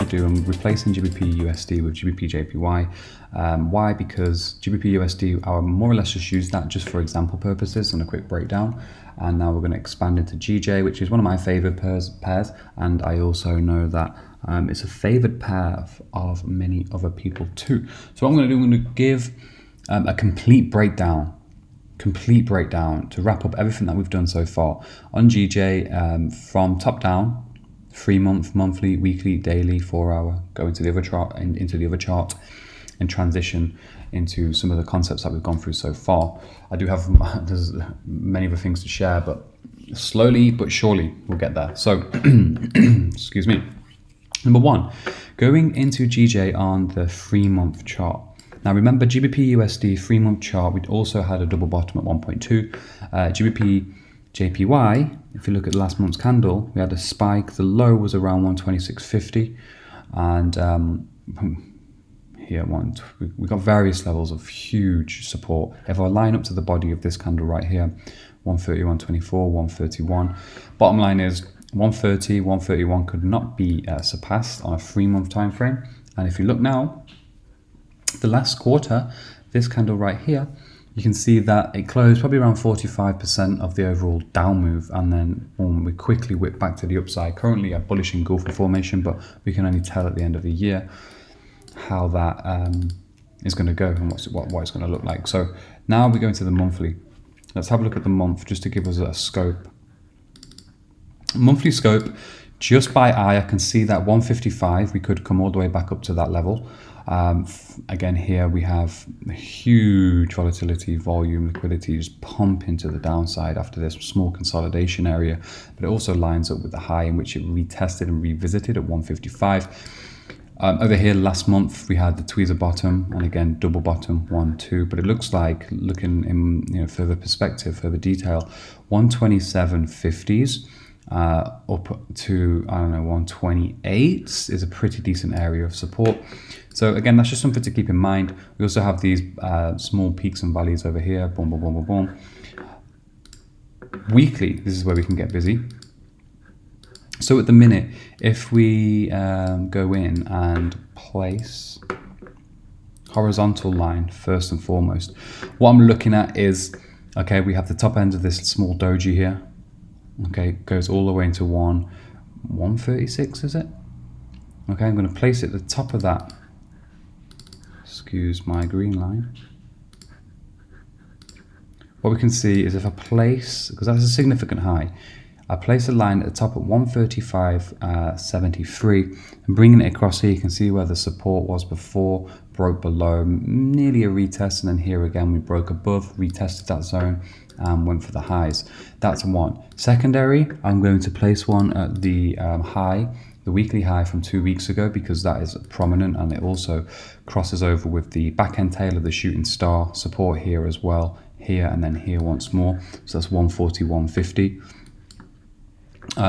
do, I'm replacing GBP USD with GBP JPY. Why? Because GBP USD, I more or less just use that just for example purposes and a quick breakdown. And now we're going to expand into GJ, which is one of my favored pairs. And I also know that it's a favored pair of many other people too. So what I'm going to do, I'm going to give a complete breakdown to wrap up everything that we've done so far on GJ, from top down, 3 month, monthly, weekly, daily, 4 hour, go into the other chart and transition into some of the concepts that we've gone through so far. I do have there's many other things to share, but slowly but surely we'll get there. So excuse me. Number one, going into GJ on the 3 month chart. Now remember, GBP USD 3 month chart, we'd also had a double bottom at 1.2. GBP JPY, if you look at last month's candle, we had a spike. The low was around 126.50, and here we got various levels of huge support. If I line up to the body of this candle right here, 130, 124, 131. Bottom line is 130, 131 could not be surpassed on a 3 month time frame. And if you look now, the last quarter, this candle right here, you can see that it closed probably around 45% of the overall down move, and then we quickly whip back to the upside. Currently a bullish engulfing formation, but we can only tell at the end of the year how that is going to go and what it's going to look like. So now we go into the monthly. Let's have a look at the month just to give us a scope. Monthly scope, just by eye, I can see that 155, we could come all the way back up to that level. Again, here we have huge volatility, volume, liquidity just pump into the downside after this small consolidation area, but it also lines up with the high in which it retested and revisited at 155. Over here last month we had the tweezer bottom, and again double bottom 1, 2, but it looks like, looking in further perspective, further detail, 127.50s up to 128 is a pretty decent area of support. So again, that's just something to keep in mind. We also have these small peaks and valleys over here, boom, boom, boom, boom, boom. Weekly, this is where we can get busy. So at the minute, if we go in and place horizontal line first and foremost, what I'm looking at is, okay, we have the top end of this small doji here. Okay, goes all the way into 136, is it? Okay, I'm going to place it at the top of that. Excuse my green line. What we can see is if I place, because that's a significant high, I place a line at the top at 135.73, and bringing it across here, you can see where the support was before, broke below, nearly a retest, and then here again we broke above, retested that zone, and went for the highs. That's one. Secondary, I'm going to place one at the high, the weekly high from 2 weeks ago, because that is prominent, and it also crosses over with the back end tail of the shooting star, support here as well, here and then here once more. So that's 140, 150.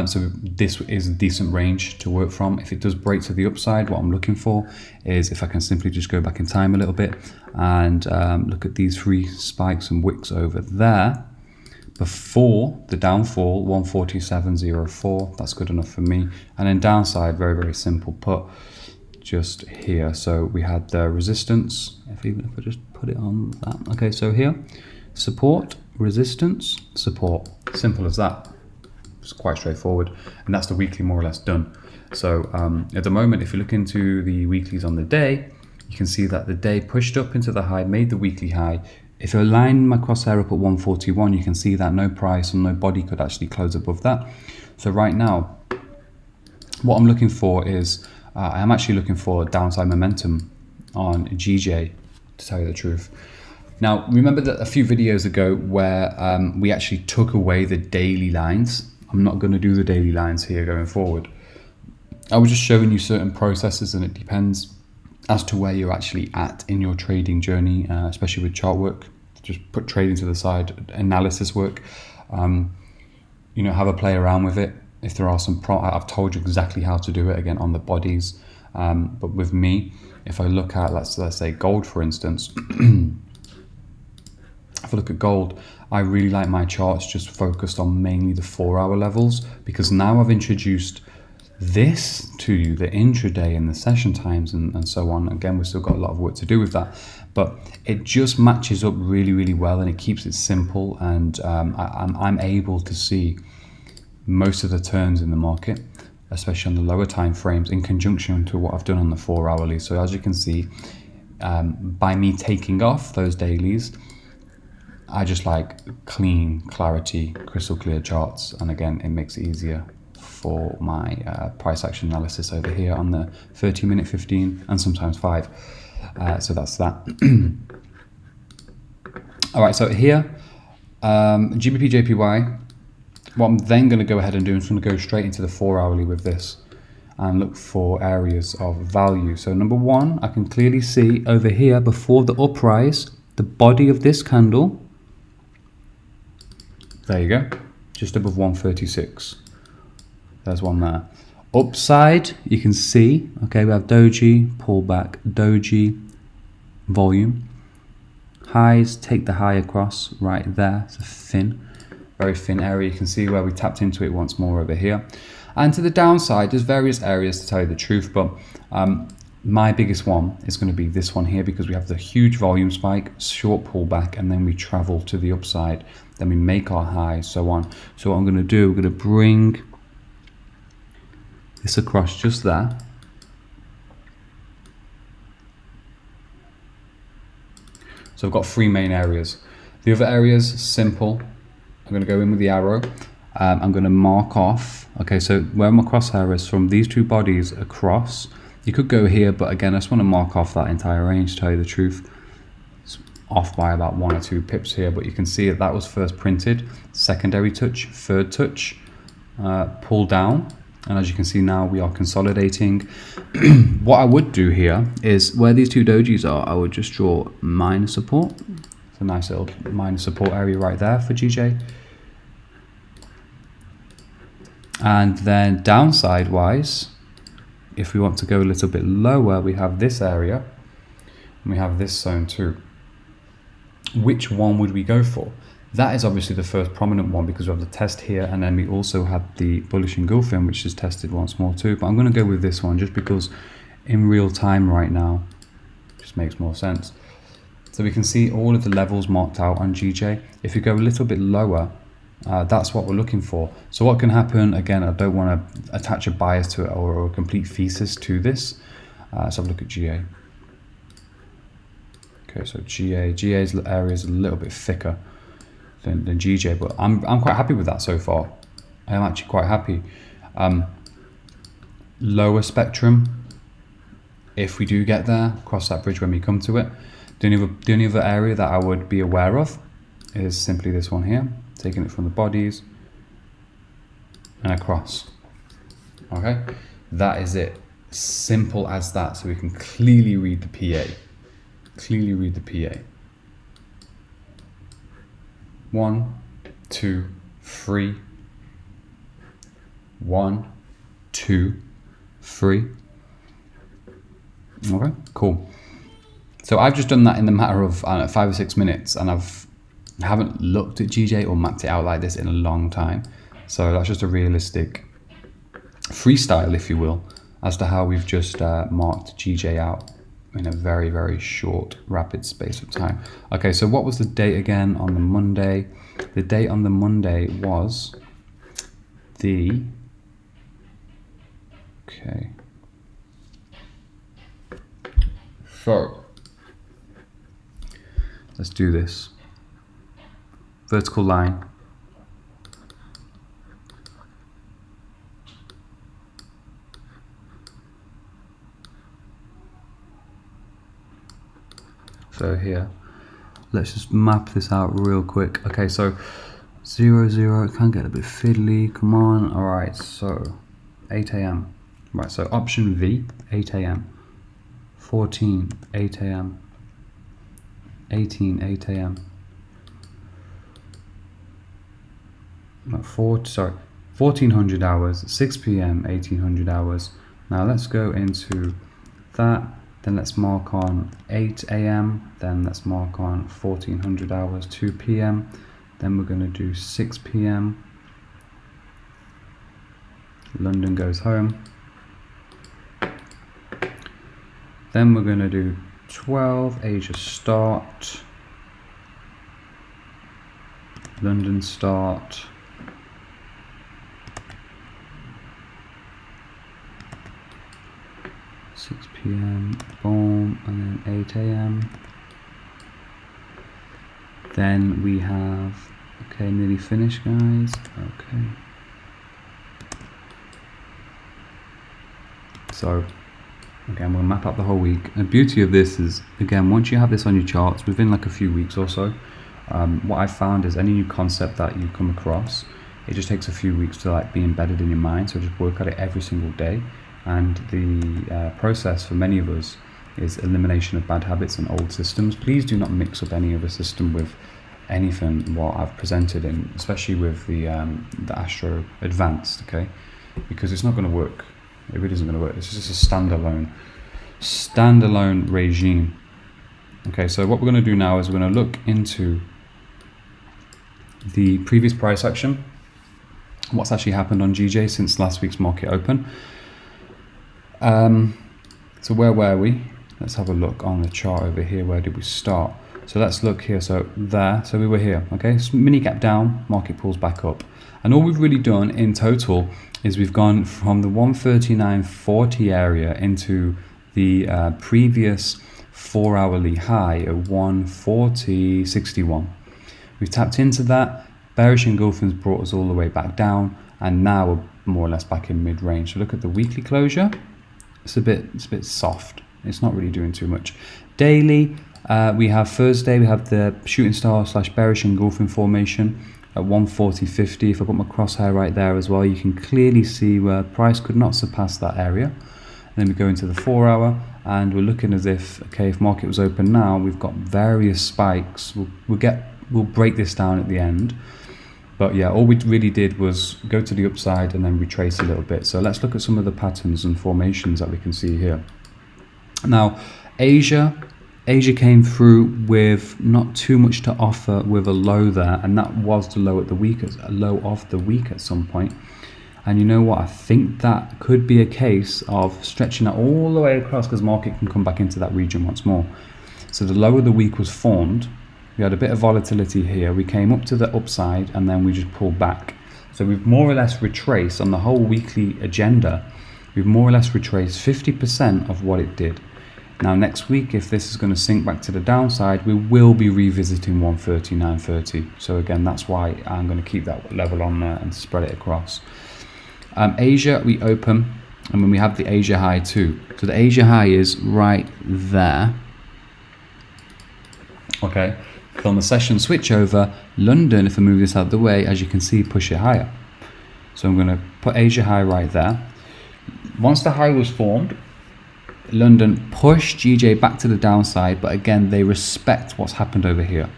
So this is a decent range to work from. If it does break to the upside, what I'm looking for is if I can simply just go back in time a little bit and look at these 3 spikes and wicks over there before the downfall, 147.04. That's good enough for me. And then downside, very, very simple put, just here. So we had the resistance, if I just put it on that. Okay, so here, support, resistance, support. Simple as that. It's quite straightforward, and that's the weekly more or less done. So at the moment, if you look into the weeklies on the day, you can see that the day pushed up into the high, made the weekly high. If I line my crosshair up at 141, you can see that no price and no body could actually close above that. So right now, what I'm looking for is, I am actually looking for downside momentum on GJ, to tell you the truth. Now, remember that a few videos ago where we actually took away the daily lines. I'm not going to do the daily lines here going forward. I was just showing you certain processes, and it depends as to where you're actually at in your trading journey, especially with chart work. Just put trading to the side, analysis work. Have a play around with it. If there are some I've told you exactly how to do it again on the bodies. But with me, if I look at let's say gold, for instance. If I look at gold, I really like my charts just focused on mainly the 4 hour levels, because now I've introduced this to you, the intraday and the session times and so on. Again, we've still got a lot of work to do with that, but it just matches up really, really well, and it keeps it simple, and I'm able to see most of the turns in the market, especially on the lower time frames, in conjunction to what I've done on the 4 hourly. So as you can see, by me taking off those dailies, I just like clean, clarity, crystal clear charts, and again, it makes it easier for my price action analysis over here on the 30-minute, 15, and sometimes 5. So that's that. All right, so here, GBP JPY, what I'm then going to go ahead and do is I'm going to go straight into the 4 hourly with this and look for areas of value. So number one, I can clearly see over here before the uprise, the body of this candle, there you go, just above 136. There's one there. Upside, you can see, okay, we have doji, pullback, doji, volume. Highs, take the high across right there. It's a thin, very thin area. You can see where we tapped into it once more over here. And to the downside, there's various areas to tell you the truth, but my biggest one is going to be this one here, because we have the huge volume spike, short pullback, and then we travel to the upside. Then we make our high, so on. So what I'm going to do, we're going to bring this across just there. So I've got 3 main areas. The other areas, simple. I'm going to go in with the arrow. I'm going to mark off. Okay, so where my crosshair is from these 2 bodies across. You could go here, but again, I just want to mark off that entire range, to tell you the truth. It's off by about 1 or 2 pips here, but you can see that was first printed. Secondary touch, third touch, pull down. And as you can see now, we are consolidating. What I would do here is where these 2 dojis are, I would just draw minor support. It's a nice little minor support area right there for GJ. And then downside wise, if we want to go a little bit lower, we have this area and we have this zone too. Which one would we go for? That is obviously the first prominent one, because we have the test here, and then we also had the bullish engulfing, which is tested once more too. But I'm going to go with this one just because in real time right now, it just makes more sense. So we can see all of the levels marked out on GJ. If you go a little bit lower, that's what we're looking for. So what can happen, again, I don't want to attach a bias to it or a complete thesis to this. Let's have a look at GA. Okay, so GA's area is a little bit thicker than GJ, but I'm quite happy with that so far. I am actually quite happy. Lower spectrum, if we do get there, cross that bridge when we come to it. The only other area that I would be aware of is simply this one here, taking it from the bodies and across. Okay, that is it. Simple as that. So we can clearly read the PA. Clearly read the PA. 1, 2, 3. 1, 2, 3. Okay, cool. So I've just done that in the matter of 5 or 6 minutes, and I haven't looked at GJ or mapped it out like this in a long time. So that's just a realistic freestyle, if you will, as to how we've just marked GJ out in a very, very short, rapid space of time. Okay, so what was the date again on the Monday? The date on the Monday was the... Okay. So, let's do this. Vertical line. So here, let's just map this out real quick. Okay, so 0, 0, it can get a bit fiddly, come on. All right, so 8 a.m. Right, so option V, 8 a.m. 14, 8 a.m. 18, 8 a.m. 1400 hours, 6 p.m., 1800 hours. Now let's go into that. Then let's mark on 8 a.m. Then let's mark on 1400 hours, 2 p.m. Then we're going to do 6 p.m. London goes home. Then we're going to do 12, Asia start, London start, p.m. boom, and then 8 a.m. Then we have, okay, nearly finished, guys. Okay. So again, we'll map out the whole week. And the beauty of this is, again, once you have this on your charts within like a few weeks or so, what I found is any new concept that you come across, it just takes a few weeks to like be embedded in your mind. So just work at it every single day. And the process for many of us is elimination of bad habits and old systems. Please do not mix up any other system with anything what I've presented in, especially with the Astro Advanced, okay? Because it's not going to work. It really isn't going to work. This is just a standalone regime. Okay, so what we're going to do now is we're going to look into the previous price action, what's actually happened on GJ since last week's market open. So where were we? Let's have a look on the chart over here. Where did we start? So let's look here. So there, so we were here. Okay, so mini gap down, market pulls back up, and all we've really done in total is we've gone from the 139.40 area into the previous 4-hourly high at 140.61. We've tapped into that. Bearish engulfing's brought us all the way back down, and now we're more or less back in mid-range. So look at the weekly closure. It's a bit soft. It's not really doing too much. Daily, we have Thursday, we have the shooting star / bearish engulfing formation at 140.50. If I put my crosshair right there as well, you can clearly see where price could not surpass that area. And then we go into the 4-hour, and we're looking as if, okay, if market was open now, we've got various spikes. We'll break this down at the end. But yeah, all we really did was go to the upside and then retrace a little bit. So let's look at some of the patterns and formations that we can see here. Now, Asia came through with not too much to offer with a low there, and that was the low of the week at some point. And you know what? I think that could be a case of stretching that all the way across, because market can come back into that region once more. So the low of the week was formed. We had a bit of volatility here. We came up to the upside and then we just pulled back. So we've more or less retraced on the whole weekly agenda. We've more or less retraced 50% of what it did. Now next week, if this is going to sink back to the downside, we will be revisiting 139.30. So again, that's why I'm going to keep that level on there and spread it across. Asia, we open, and then we have the Asia high too. So the Asia high is right there. Okay. On the session switch over, London, if I move this out of the way, as you can see, push it higher. So I'm going to put Asia high right there. Once the high was formed, London pushed GJ back to the downside, but again, they respect what's happened over here.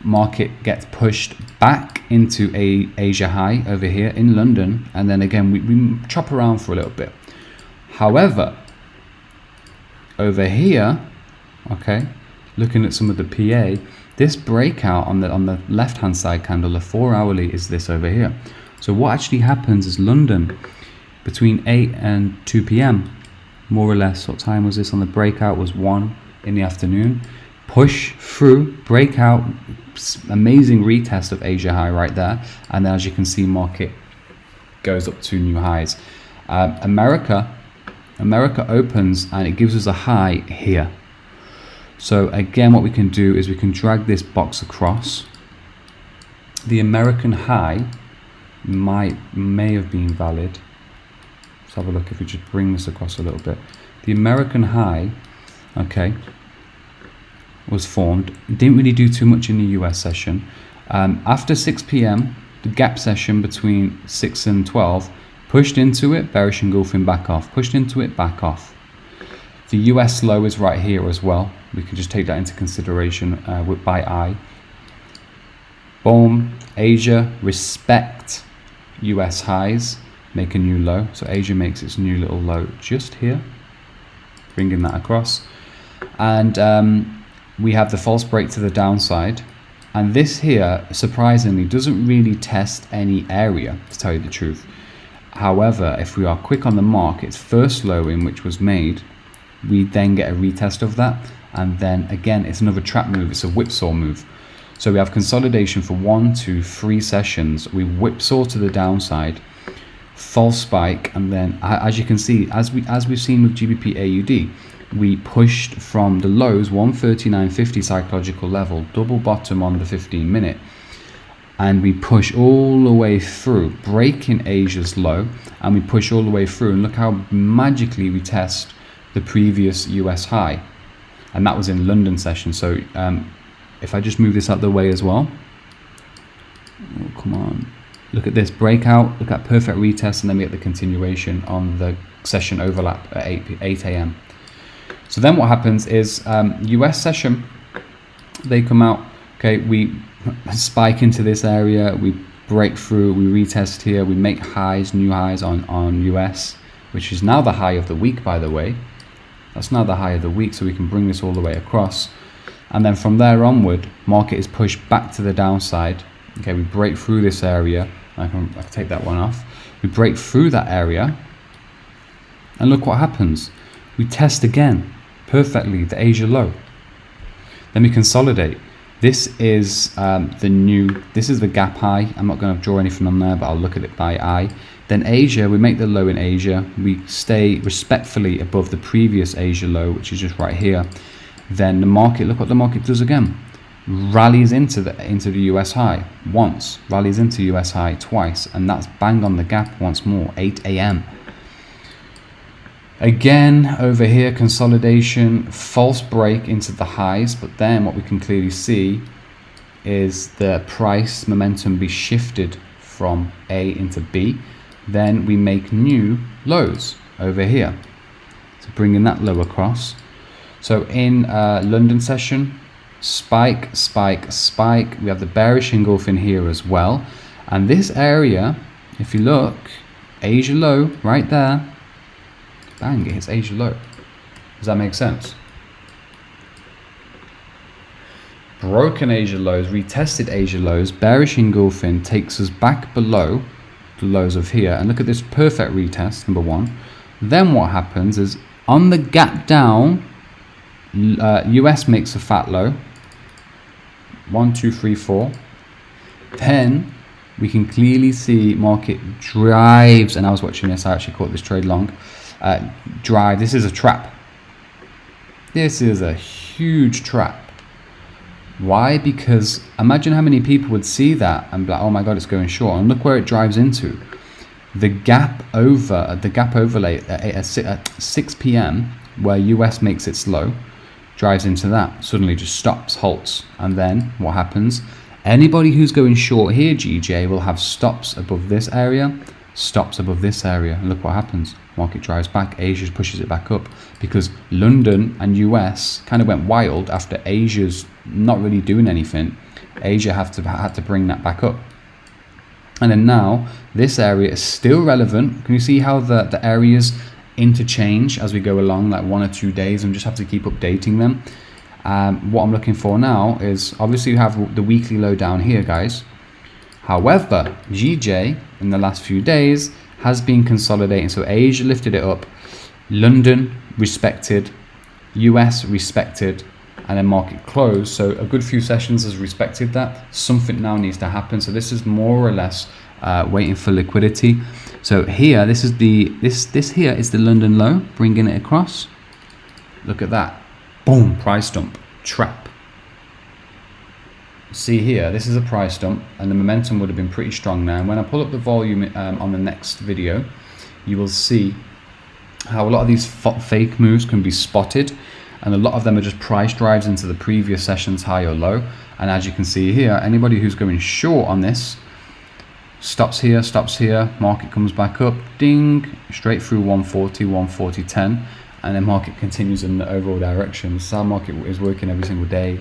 Market gets pushed back into a Asia high over here in London, and then again, we chop around for a little bit. However, over here, okay, looking at some of the PA, this breakout on the left hand side candle, the 4-hourly, is this over here. So what actually happens is London between 8 and 2 p.m, more or less, what time was this on the breakout? Was 1 in the afternoon. Push through, breakout, amazing retest of Asia high right there, and then as you can see, market goes up to new highs. America opens and it gives us a high here. So again, what we can do is we can drag this box across. The American high may have been valid. Let's have a look if we just bring this across a little bit. The American high, okay, was formed. It didn't really do too much in the US session. After 6 p.m, the gap session between 6 and 12, pushed into it, bearish engulfing back off, pushed into it, back off. The US low is right here as well. We can just take that into consideration by eye. Boom. Asia respect US highs, make a new low. So Asia makes its new little low just here, bringing that across. And we have the false break to the downside. And this here, surprisingly, doesn't really test any area, to tell you the truth. However, if we are quick on the mark, its first low in which was made, we then get a retest of that. And then again, it's another trap move. It's a whipsaw move. So we have consolidation for 1, 2, 3 sessions. We whipsaw to the downside, false spike, and then as you can see, as we've seen with GBP AUD, we pushed from the lows 139.50 psychological level, double bottom on the 15-minute, and we push all the way through, breaking Asia's low, and we push all the way through, and look how magically we test the previous US high, and that was in London session. So if I just move this out the way as well, oh, come on, look at this breakout, look at perfect retest, and then we get the continuation on the session overlap at 8 a.m. So then what happens is US session, they come out, okay, we spike into this area, we break through, we retest here, we make highs, new highs on US, which is now the high of the week, by the way. That's now the high of the week, so we can bring this all the way across. And then from there onward, market is pushed back to the downside. Okay, we break through this area. I can take that one off. We break through that area, and look what happens. We test again perfectly the Asia low. Then we consolidate. This is this is the gap high. I'm not going to draw anything on there, but I'll look at it by eye. Then Asia, we make the low in Asia. We stay respectfully above the previous Asia low, which is just right here. Then the market, look what the market does again. Rallies into the US high once, rallies into US high twice, and that's bang on the gap once more, 8 a.m. Again, over here, consolidation, false break into the highs, but then what we can clearly see is the price momentum be shifted from A into B. Then we make new lows over here. So bringing that low across. So in London session, spike, spike, spike. We have the bearish engulf in here as well. And this area, if you look, Asia low right there. Bang, it hits Asia low. Does that make sense? Broken Asia lows, retested Asia lows, bearish engulfing takes us back below the lows of here. And look at this perfect retest, number one. Then what happens is on the gap down, US makes a fat low. 1, 2, 3, 4. Then we can clearly see market drives, and I was watching this, I actually caught this trade long. Drive, this is a trap. This is a huge trap. Why? Because imagine how many people would see that and be like, oh my god, it's going short, and look where it drives into. The gap overlay at 6 p.m. where US makes its low, drives into that, suddenly just stops, halts, and then what happens? Anybody who's going short here, GJ, will have stops above this area, stops above this area, and look what happens. Market drives back, Asia pushes it back up, because London and US kind of went wild after Asia's not really doing anything. Asia had to bring that back up. And then now, this area is still relevant. Can you see how the areas interchange as we go along, like 1 or 2 days, and just have to keep updating them? What I'm looking for now is, obviously you have the weekly low down here, guys. However, GJ in the last few days has been consolidating. So Asia lifted it up, London respected, US respected, and then market closed. So a good few sessions has respected that. Something now needs to happen. So this is more or less waiting for liquidity. So here, this is this here is the London low, bringing it across. Look at that. Boom, price dump, trap. See here, this is a price dump, and the momentum would have been pretty strong now. And when I pull up the volume on the next video, you will see how a lot of these fake moves can be spotted, and a lot of them are just price drives into the previous session's high or low. And as you can see here, anybody who's going short on this stops here, market comes back up, ding, straight through 140, 140.10, and then market continues in the overall direction. So our market is working every single day.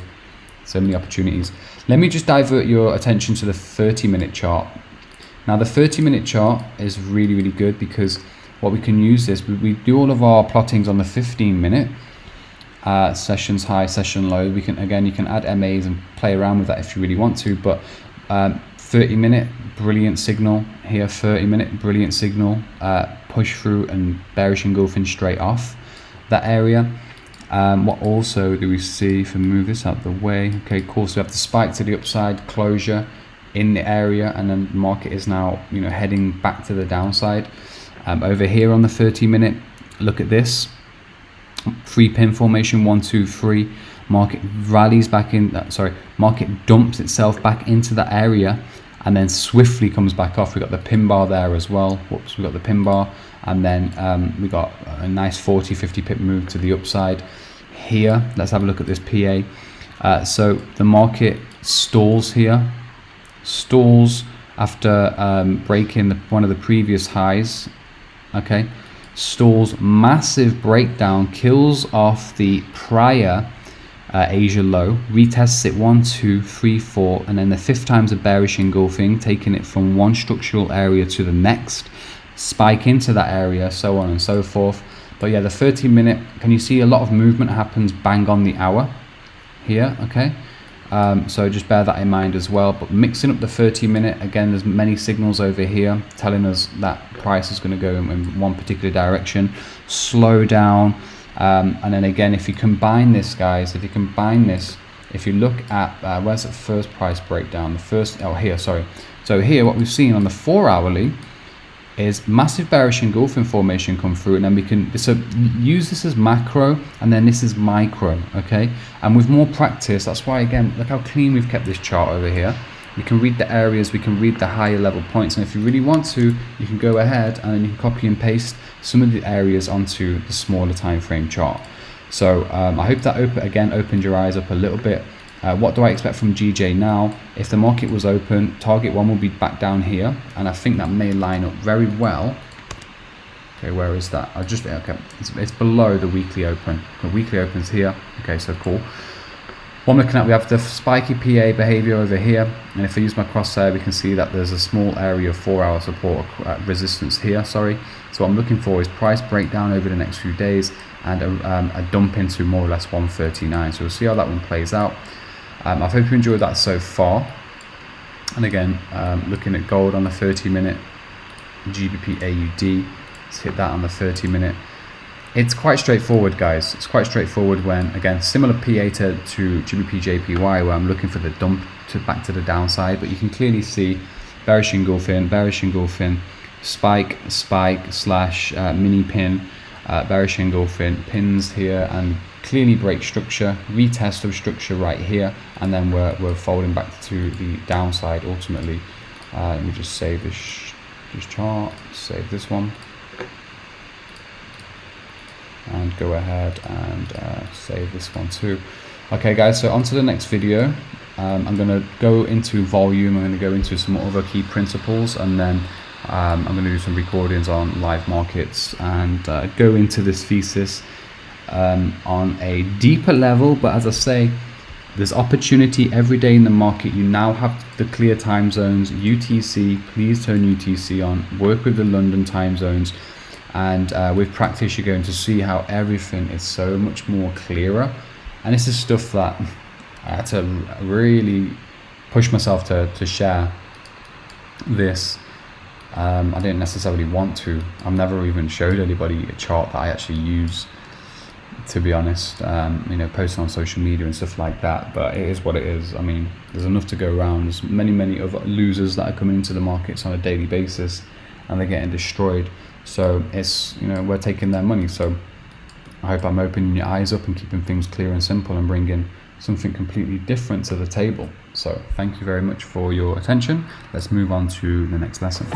So many opportunities. Let me just divert your attention to the 30-minute chart. Now the 30-minute chart is really, really good, because what we can use this, we do all of our plottings on the 15-minute, sessions high, session low. We can, again, you can add MAs and play around with that if you really want to, but 30-minute brilliant signal here, 30-minute brilliant signal, push through and bearish engulfing straight off that area. What also do we see, if we move this out of the way? Okay, cool. So we have the spike to the upside, closure in the area, and then the market is now, you know, heading back to the downside. Over here on the 30-minute, look at this 3-pin formation, 1, 2, 3. Market rallies back in. Market dumps itself back into that area, and then swiftly comes back off. We got the pin bar there as well. Whoops, we got the pin bar, and then we got a nice 40-50 pip move to the upside here. Let's have a look at this PA. So the market stalls here, stalls after breaking one of the previous highs. Okay, stalls, massive breakdown, kills off the prior Asia low, retests it 1, 2, 3, 4, and then the 5th time's a bearish engulfing, taking it from one structural area to the next, spike into that area, so on and so forth. But yeah, the 30-minute, can you see a lot of movement happens bang on the hour here? Okay, so just bear that in mind as well. But mixing up the 30-minute, again, there's many signals over here telling us that price is going to go in one particular direction, slow down. And then again, if you combine this, guys, if you look at where's the first price breakdown, here, sorry. So here, what we've seen on the 4-hourly is massive bearish engulfing formation come through, and then we can use this as macro, and then this is micro. Okay, and with more practice, that's why, again, look how clean we've kept this chart over here. We can read the areas, we can read the higher level points, and if you really want to, you can go ahead and then you can copy and paste some of the areas onto the smaller time frame chart. So I hope that opened your eyes up a little bit. What do I expect from GJ now? If the market was open, target 1 will be back down here, and I think that may line up very well. Okay, where is that? Okay, it's below the weekly open. The weekly open's here. Okay, so cool. What I'm looking at, we have the spiky PA behavior over here, and if I use my crosshair, we can see that there's a small area of 4-hour support resistance here. Sorry. So what I'm looking for is price breakdown over the next few days, and a dump into more or less 139. So we'll see how that one plays out. I hope you enjoyed that so far. And again, looking at gold on the 30-minute, GBP AUD. Let's hit that on the 30-minute. It's quite straightforward, guys. It's quite straightforward when, again, similar PA to GBP JPY, where I'm looking for the dump back to the downside, but you can clearly see bearish engulfing, spike slash mini pin, bearish engulfing, pins here, and clearly break structure, retest of structure right here, and then we're folding back to the downside ultimately. Let me just save this chart, save this one, and go ahead and save this one too. Okay, guys, so on to the next video. I'm going to go into volume, I'm going to go into some other key principles, and then I'm going to do some recordings on live markets and go into this thesis on a deeper level. But as I say, there's opportunity every day in the market. You now have the clear time zones. UTC, please turn UTC on, work with the London time zones. And with practice, you're going to see how everything is so much more clearer. And this is stuff that I had to really push myself to share this. I didn't necessarily want to. I've never even showed anybody a chart that I actually use, to be honest. You know, posting on social media and stuff like that. But it is what it is. I mean, there's enough to go around. There's many other losers that are coming into the markets on a daily basis, and they're getting destroyed. So it's, you know, we're taking their money. So I hope I'm opening your eyes up and keeping things clear and simple and bringing something completely different to the table. So thank you very much for your attention. Let's move on to the next lesson.